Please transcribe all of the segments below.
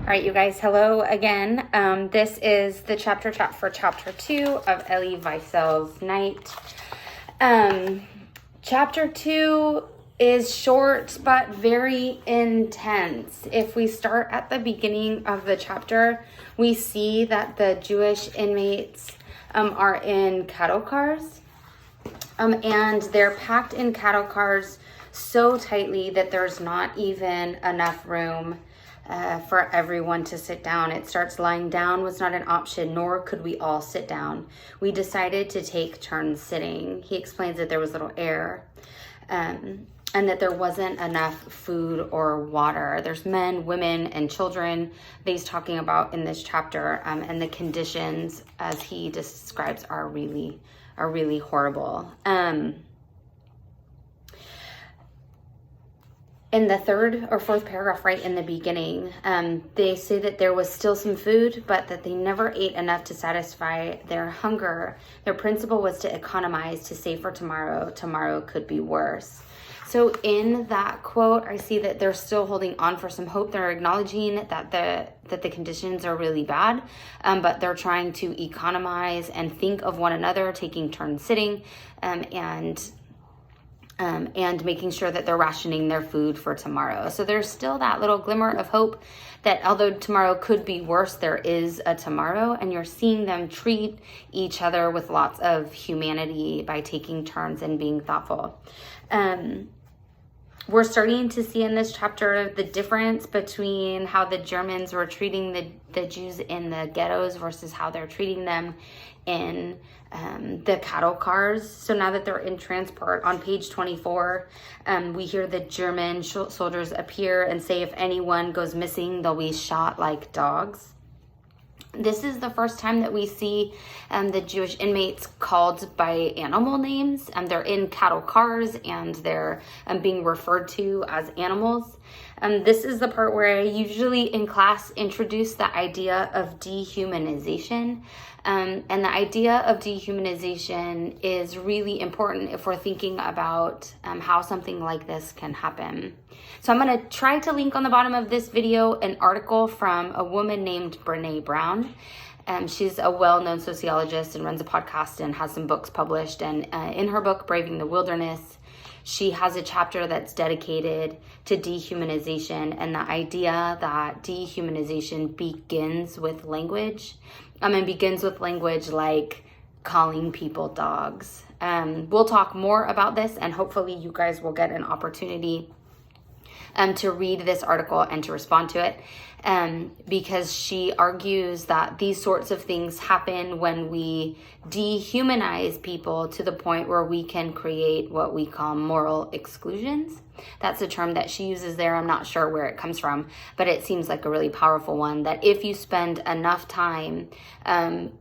right, you guys, hello again. This is the chapter for chapter 2 of Elie Wiesel's Night. Chapter 2 is short but very intense. If we start at the beginning of the chapter, we see that the Jewish inmates are in cattle cars, and they're packed in cattle cars so tightly that there's not even enough room for everyone to sit down. It starts lying down was not an option, nor could we all sit down. We decided to take turns sitting. He explains that there was little air, and that there wasn't enough food or water. There's men, women, and children that he's talking about in this chapter, and the conditions, as he describes, are really horrible. In the third or fourth paragraph, right in the beginning, they say that there was still some food, but that they never ate enough to satisfy their hunger. Their principle was to economize, to save for tomorrow. Tomorrow could be worse. So in that quote, I see that they're still holding on for some hope. They're acknowledging that the conditions are really bad, but they're trying to economize and think of one another, taking turns sitting, and making sure that they're rationing their food for tomorrow. So there's still that little glimmer of hope that although tomorrow could be worse, there is a tomorrow, and you're seeing them treat each other with lots of humanity by taking turns and being thoughtful. We're starting to see in this chapter the difference between how the Germans were treating the Jews in the ghettos versus how they're treating them in the cattle cars. So now that they're in transport, on page 24, we hear the German soldiers appear and say if anyone goes missing, they'll be shot like dogs. This is the first time that we see the Jewish inmates called by animal names. They're in cattle cars and they're being referred to as animals. This is the part where I usually in class introduce the idea of dehumanization. And the idea of dehumanization is really important if we're thinking about how something like this can happen. So I'm going to try to link on the bottom of this video an article from a woman named Brene Brown. She's a well-known sociologist and runs a podcast and has some books published. And in her book, Braving the Wilderness, she has a chapter that's dedicated to dehumanization and the idea that dehumanization begins with language. And begins with language like calling people dogs. We'll talk more about this, and hopefully you guys will get an opportunity to read this article and to respond to it, because she argues that these sorts of things happen when we dehumanize people to the point where we can create what we call moral exclusions. That's a term that she uses there. I'm not sure where it comes from, but it seems like a really powerful one, that if you spend enough time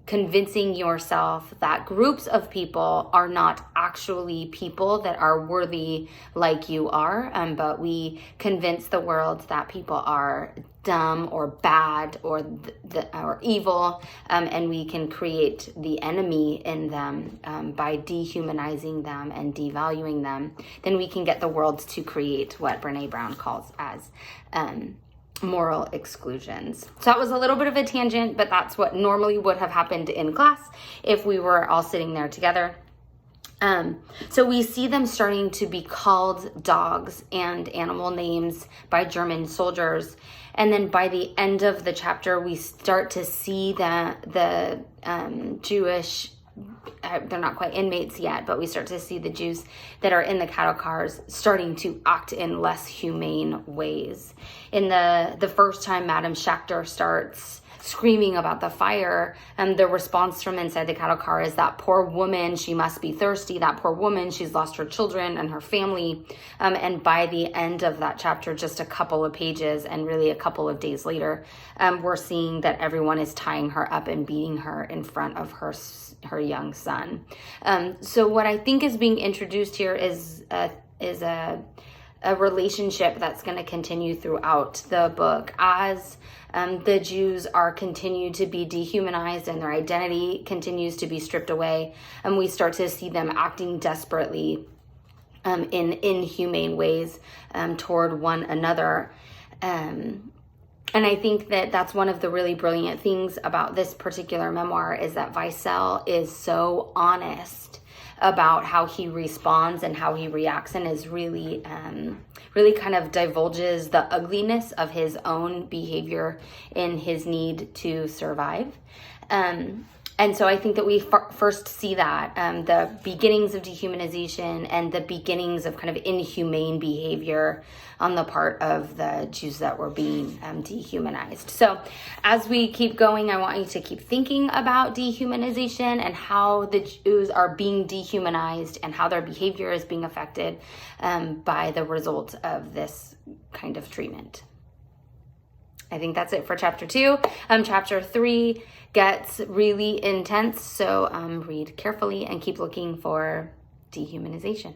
convincing yourself that groups of people are not actually people that are worthy like you are, but we convince the world that people are dumb or bad or evil, and we can create the enemy in them by dehumanizing them and devaluing them, then we can get the world to create what Brene Brown calls as moral exclusions. So that was a little bit of a tangent, but that's what normally would have happened in class if we were all sitting there together. So we see them starting to be called dogs and animal names by German soldiers. And then by the end of the chapter, we start to see the Jewish, they're not quite inmates yet, but we start to see the Jews that are in the cattle cars starting to act in less humane ways. In the first time Madam Schachter starts screaming about the fire, and the response from inside the cattle car is that poor woman, she must be thirsty. That poor woman, she's lost her children and her family. And by the end of that chapter, just a couple of pages and really a couple of days later, we're seeing that everyone is tying her up and beating her in front of her young son. So what I think is being introduced here is a relationship that's going to continue throughout the book as the Jews are continued to be dehumanized and their identity continues to be stripped away, and we start to see them acting desperately in inhumane ways toward one another. And I think that that's one of the really brilliant things about this particular memoir, is that Wiesel is so honest about how he responds and how he reacts, and is really, really kind of divulges the ugliness of his own behavior in his need to survive. And so I think that we first see that, the beginnings of dehumanization and the beginnings of kind of inhumane behavior on the part of the Jews that were being dehumanized. So as we keep going, I want you to keep thinking about dehumanization and how the Jews are being dehumanized and how their behavior is being affected by the result of this kind of treatment. I think that's it for chapter 2. Chapter 3 gets really intense, so read carefully and keep looking for dehumanization.